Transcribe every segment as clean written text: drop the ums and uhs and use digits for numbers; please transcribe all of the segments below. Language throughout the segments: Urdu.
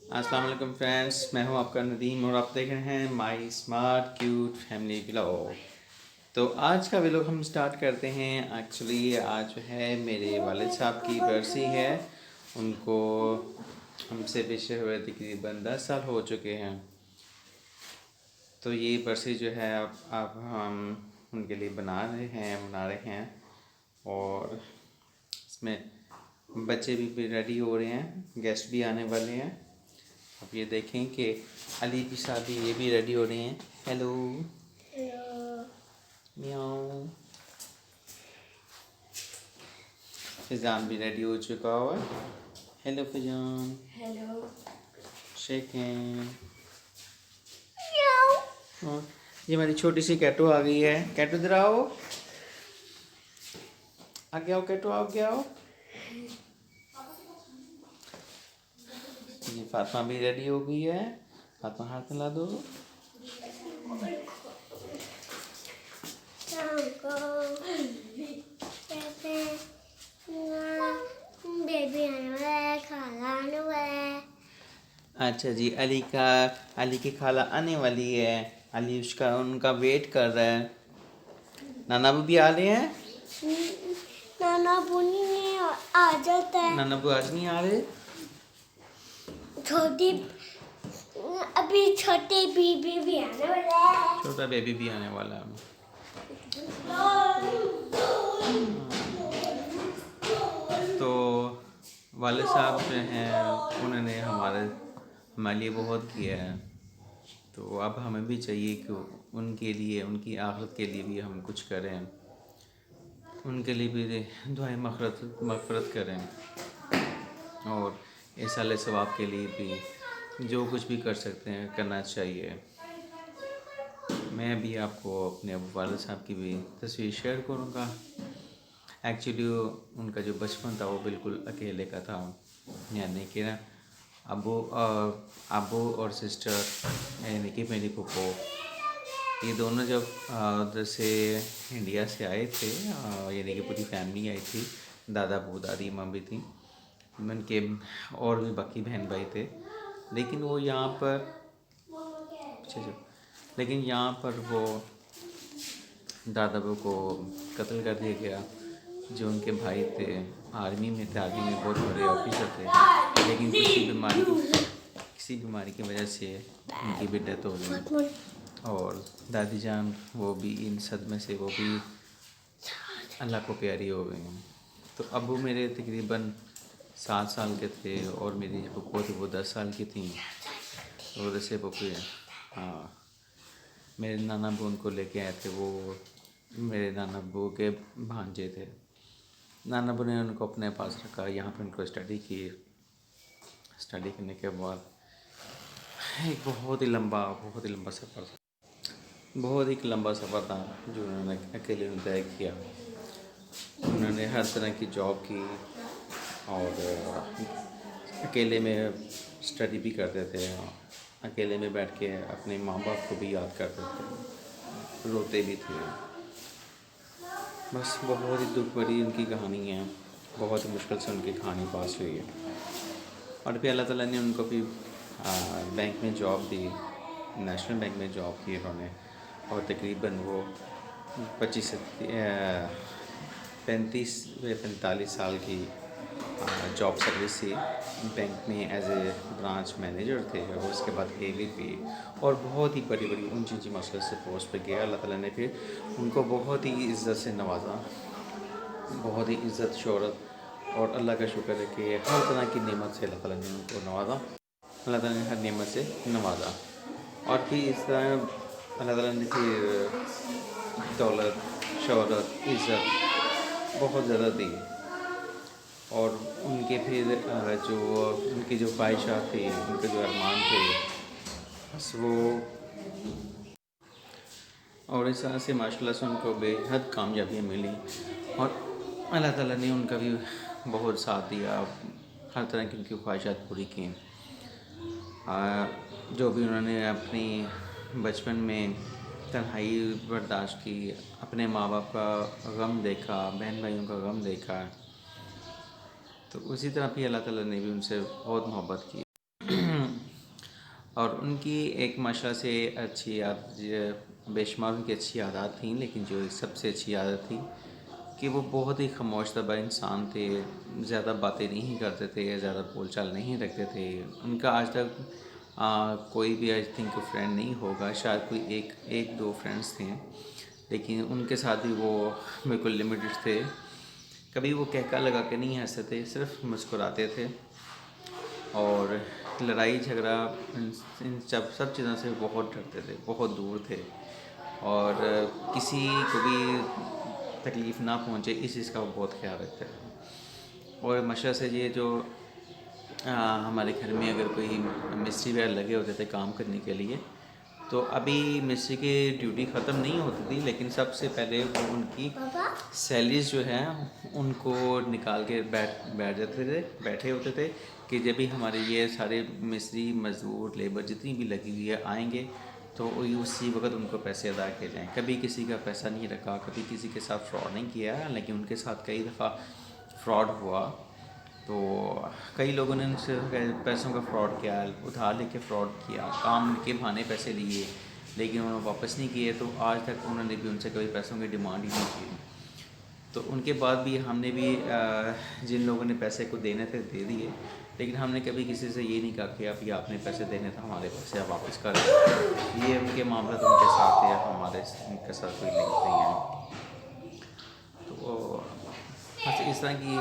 السلام علیکم فرینڈس، میں ہوں آپ کا ندیم اور آپ دیکھ رہے ہیں مائی اسمارٹ کیوٹ فیملی ولاگ۔ تو آج کا ولاگ ہم سٹارٹ کرتے ہیں۔ ایکچولی آج جو ہے میرے والد صاحب کی برسی ہے، ان کو ہم سے پچھلے ہوئے تقریباً 10 سال ہو چکے ہیں۔ تو یہ برسی جو ہے اب ہم ان کے لیے منا رہے ہیں اور اس میں بچے بھی ریڈی ہو رہے ہیں، گیسٹ بھی آنے والے ہیں۔ اب یہ دیکھیں کہ علی کی شادی یہ بھی ریڈی ہو رہے ہیں۔ ہیلو میاؤ۔ فضان بھی ریڈی ہو چکا ہوا۔ Hello Faizan, hello shake hand. یہ ہماری چھوٹی سی کیٹو آ گئی ہے۔ کیٹو ادھر آؤ، آگے آؤ کیٹو، آگے آؤ۔ یہ فاطمہ بھی ریڈی ہو گئی ہے۔ فاطمہ ہاتھ ملا دو۔ بیبی آنے والا ہے، کھانا آنے والا ہے۔ اچھا جی، علی کی خالہ آنے والی ہے۔ علی ان کا ویٹ کر رہا ہے۔ نانا ابو بھی آ رہے ہیں۔ نانا ابو نہیں آ جاتا ہے۔ نانا ابو آج نہیں آ رہے۔ ابھی چھوٹی بیبی بھی آنے والا ہے۔ چھوٹا بیبی بھی آنے والا ہے۔ تو والد صاحب جو ہیں انہوں نے ہمارے لیے بہت کیا ہے، تو اب ہمیں بھی چاہیے کہ ان کے لیے، ان کی آخرت کے لیے بھی ہم کچھ کریں، ان کے لیے بھی دعائیں مغفرت کریں، اور ایصال ثواب کے لیے بھی جو کچھ بھی کر سکتے ہیں کرنا چاہیے۔ میں بھی آپ کو اپنے والد صاحب کی بھی تصویر شیئر کروں گا۔ ایکچولی ان کا جو بچپن تھا وہ بالکل اکیلے کا تھا، یعنی کہ نا ابو اور سسٹر یعنی کہ میری پھپھو، یہ دونوں جب ادھر سے انڈیا سے آئے تھے، یعنی کہ پوری فیملی آئی تھی، دادا ابو دادی ماں بھی تھیں، ان کے اور بھی باقی بہن بھائی تھے، لیکن وہ یہاں پر وہ دادا ابو کو قتل کر دیا گیا۔ جو ان کے بھائی تھے آرمی میں بہت بڑے آفیسر تھے، لیکن کسی بیماری کی وجہ سے ان کی بھی ڈیتھ ہو گئی، اور دادی جان وہ بھی ان صدمے سے وہ بھی اللہ کو پیاری ہو گئی ہیں۔ تو ابو میرے تقریباً 7 سال کے تھے، اور میری جو پھپھو تھی وہ 10 سال کی تھیں، اور ویسے پھپھو میرے نانا ابو ان کو لے کے آئے تھے، وہ میرے نانا ابو کے بھانجے تھے۔ نانا ابو نے ان کو اپنے پاس رکھا، یہاں پہ ان کو اسٹڈی کرنے کے بعد ایک بہت ہی لمبا سفر تھا، جو انہوں نے اکیلے طے کیا۔ انہوں نے ہر طرح کی جاب کی، اور اکیلے میں اسٹڈی بھی کرتے تھے، اکیلے میں بیٹھ کے اپنے ماں باپ کو بھی یاد کرتے تھے، روتے بھی تھے۔ بس بہت ہی دکھ بھری ان کی کہانی ہے، بہت ہی مشکل سے ان کی کہانی پاس ہوئی ہے، اور پھر اللہ تعالیٰ نے ان کو بھی بینک میں جاب دی، نیشنل بینک میں جاب کی انہوں نے، اور تقریباً وہ 45 سال کی جاب سروس تھی بینک میں، ایز اے برانچ مینیجر تھے، اور اس کے بعد AVP، اور بہت ہی بڑی اونچی مسئلے سے پوسٹ پہ گیا۔ اللہ تعالیٰ نے پھر ان کو بہت ہی عزت سے نوازا، بہت ہی عزت شہرت، اور اللہ کا شکر ہے کہ ہر طرح کی نعمت سے اللہ تعالیٰ نے ان کو نوازا، اللہ تعالیٰ نے ہر نعمت سے نوازا، اور پھر اس طرح اللہ تعالیٰ نے پھر دولت، شہرت، عزت بہت زیادہ دی، اور ان کے پھر ان کی جو خواہشات تھی، ان کے جو ارمان تھے، بس وہ، اور اس طرح سے ماشاء اللہ سے ان کو بے حد کامیابیاں ملی، اور اللہ تعالیٰ نے ان کا بھی بہت ساتھ دیا، ہر طرح کی ان کی خواہشات پوری کی۔ جو بھی انہوں نے اپنی بچپن میں تنہائی برداشت کی، اپنے ماں باپ کا غم دیکھا، بہن بھائیوں کا غم دیکھا، تو اسی طرح بھی اللہ تعالیٰ نے بھی ان سے بہت محبت کی۔ اور ان کی ایک ماشاءاللہ سے اچھی بے شمار ان کی اچھی عادات تھیں، لیکن جو سب سے اچھی عادت تھی کہ وہ بہت ہی خاموش طبع انسان تھے، زیادہ باتیں نہیں کرتے تھے، زیادہ بول چال نہیں رکھتے تھے. ان کا آج تک کوئی بھی آئی تھنک فرینڈ نہیں ہوگا، شاید کوئی ایک دو فرینڈس تھے، لیکن ان کے ساتھ بھی وہ بالکل لمیٹڈ تھے. کبھی وہ کہکا لگا کے نہیں ہنستے تھے، صرف مسکراتے تھے. اور لڑائی جھگڑا ان سب چیزوں سے بہت ڈرتے تھے، بہت دور تھے، اور کسی کو بھی تکلیف نہ پہنچے اس چیز کا وہ بہت خیال رکھتے تھے. اور ماشاءاللہ سے یہ جو ہمارے گھر میں اگر کوئی مستری وغیرہ لگے ہوتے تھے کام کرنے کے لیے، تو ابھی مستری کی ڈیوٹی ختم نہیں ہوتی تھی، لیکن سب سے پہلے وہ ان کی سیلریز جو ہیں ان کو نکال کے بیٹھے ہوتے تھے کہ جب بھی ہمارے یہ سارے مستری مزدور لیبر جتنی بھی لگی ہوئی ہے آئیں گے تو اسی وقت ان کو پیسے ادا کیے جائیں. کبھی کسی کا پیسہ نہیں رکھا، کبھی کسی کے ساتھ فراڈ نہیں کیا، لیکن ان کے ساتھ کئی دفعہ فراڈ ہوا. تو کئی لوگوں نے ان سے پیسوں کا فراڈ کیا، ادھار لے کے فراڈ کیا، کام کے بہانے پیسے لیے لیکن انہوں نے واپس نہیں کیے. تو آج تک انہوں نے بھی ان سے کبھی پیسوں کی ڈیمانڈ ہی نہیں کی. تو ان کے بعد بھی ہم نے بھی جن لوگوں نے پیسے کو دینے تھے دے دیے، لیکن ہم نے کبھی کسی سے یہ نہیں کہا کہ اب یہ آپ نے پیسے دینے تھے ہمارے پیسے آپ واپس کر دیں. یہ ان کے معاملات ان کے ساتھ ہے، ہمارے ان کے ساتھ کوئی لنک نہیں ہے. تو بس اس طرح کی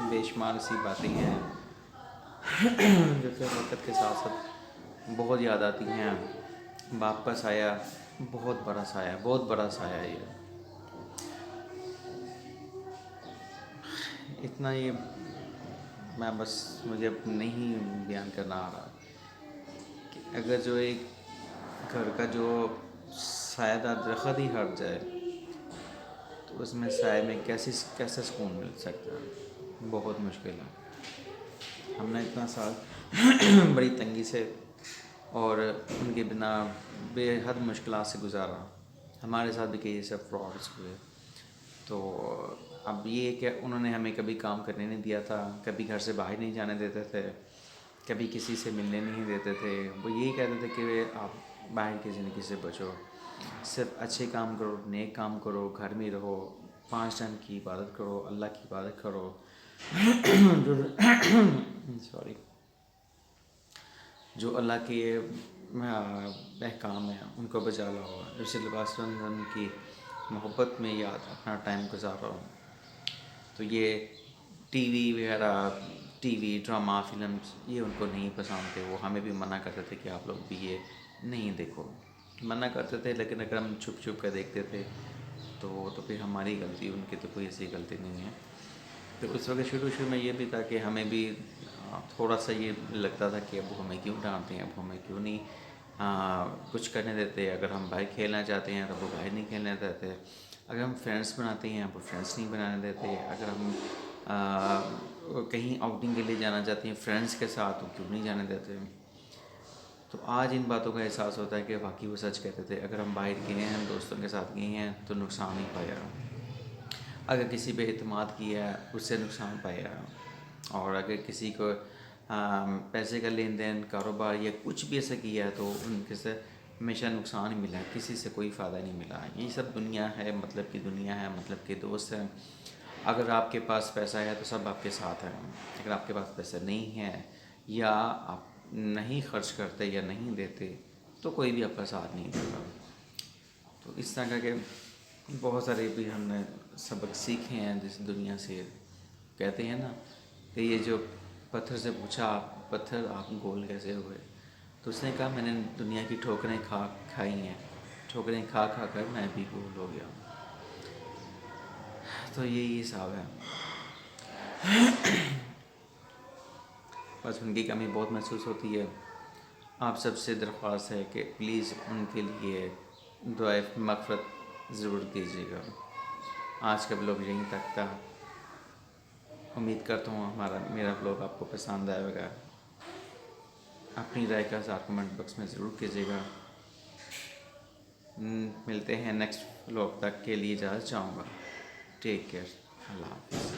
بے شمار سی باتیں ہیں جو کہ وقت کے ساتھ ساتھ بہت یاد آتی ہیں. باپ کا سایہ بہت بڑا سایہ، بہت بڑا سایہ. یہ اتنا یہ میں بس مجھے اب نہیں بیان کرنا آ رہا کہ اگر جو ایک گھر کا جو سایہ دار درخت ہی ہٹ جائے تو اس میں سائے میں کیسے سکون مل سکتا ہے؟ بہت مشکل ہے. ہم نے اتنا سال بڑی تنگی سے اور ان کے بنا بے حد مشکلات سے گزارا. ہمارے ساتھ بھی کئی سب فراڈس ہوئے. تو اب یہ کہ انہوں نے ہمیں کبھی کام کرنے نہیں دیا تھا، کبھی گھر سے باہر نہیں جانے دیتے تھے، کبھی کسی سے ملنے نہیں دیتے تھے. وہ یہی کہتے تھے کہ آپ باہر کی زندگی سے بچو، صرف اچھے کام کرو، نیک کام کرو، گھر میں رہو، 5 ٹائم کی عبادت کرو، اللہ کی عبادت کرو. جو اللہ کے احکام ہیں ان کو بجا لاؤ. رسول اللہ صلی اللہ علیہ وسلم کی محبت میں یاد اپنا ٹائم گزارو. تو یہ ٹی وی وغیرہ، ٹی وی ڈرامہ فلمز یہ ان کو نہیں پسند تھے. وہ ہمیں بھی منع کرتے تھے کہ آپ لوگ بھی یہ نہیں دیکھو. منع کرتے تھے، لیکن اگر ہم چھپ چھپ کر دیکھتے تھے تو پھر ہماری غلطی، ان کی تو کوئی ایسی غلطی نہیں ہے. تو اس وقت شروع میں یہ بھی تھا کہ ہمیں بھی تھوڑا سا یہ لگتا تھا کہ ابو ہمیں کیوں ڈانٹتے ہیں، ابو ہمیں کیوں نہیں کچھ کرنے دیتے. اگر ہم باہر کھیلنا چاہتے ہیں تو وہ باہر نہیں کھیلنے دیتے. اگر ہم فرینڈس بناتے ہیں وہ فرینڈس نہیں بنانے دیتے. اگر ہم کہیں آؤٹنگ کے لیے جانا چاہتے ہیں فرینڈس کے ساتھ تو کیوں نہیں جانے دیتے. تو آج ان باتوں کا احساس ہوتا ہے کہ واقعی وہ سچ کہتے تھے. اگر ہم باہر گئے ہیں، دوستوں کے ساتھ گئے ہیں تو نقصان ہی پایا. اگر کسی پہ اعتماد کیا ہے اس سے نقصان پایا. اور اگر کسی کو پیسے کا لین دین، کاروبار یا کچھ بھی ایسا کیا ہے تو ان کے سے ہمیشہ نقصان ہی ملا ہے، کسی سے کوئی فائدہ نہیں ملا. یہ سب دنیا ہے، مطلب کی دنیا ہے، مطلب کے دوست ہیں. اگر آپ کے پاس پیسہ ہے تو سب آپ کے ساتھ ہیں. اگر آپ کے پاس پیسہ نہیں ہے یا آپ نہیں خرچ کرتے یا نہیں دیتے تو کوئی بھی آپ کا ساتھ نہیں دیتا. تو اس طرح کہ بہت سارے بھی ہم نے سبق سیکھے ہیں جس دنیا سے. کہتے ہیں نا کہ یہ جو پتھر سے پوچھا پتھر آپ گول کیسے ہوئے، تو اس نے کہا میں نے دنیا کی ٹھوکریں کھائی ہیں، ٹھوکریں کھا کر میں بھی گول ہو گیا. تو یہی حساب ہے. بس ان کی کمی بہت محسوس ہوتی ہے. آپ سب سے درخواست ہے کہ پلیز ان کے لیے دعائے مغفرت ضرور کیجیے گا. آج کا بلاگ یہیں تک تھا. امید کرتا ہوں میرا بلاگ آپ کو پسند آئے گا. اپنی رائے کا اظہار کمنٹ باکس میں ضرور کیجیے گا. ملتے ہیں نیکسٹ بلاگ تک کے لیے اجازت چاہوں گا. Take care. اللہ حافظ.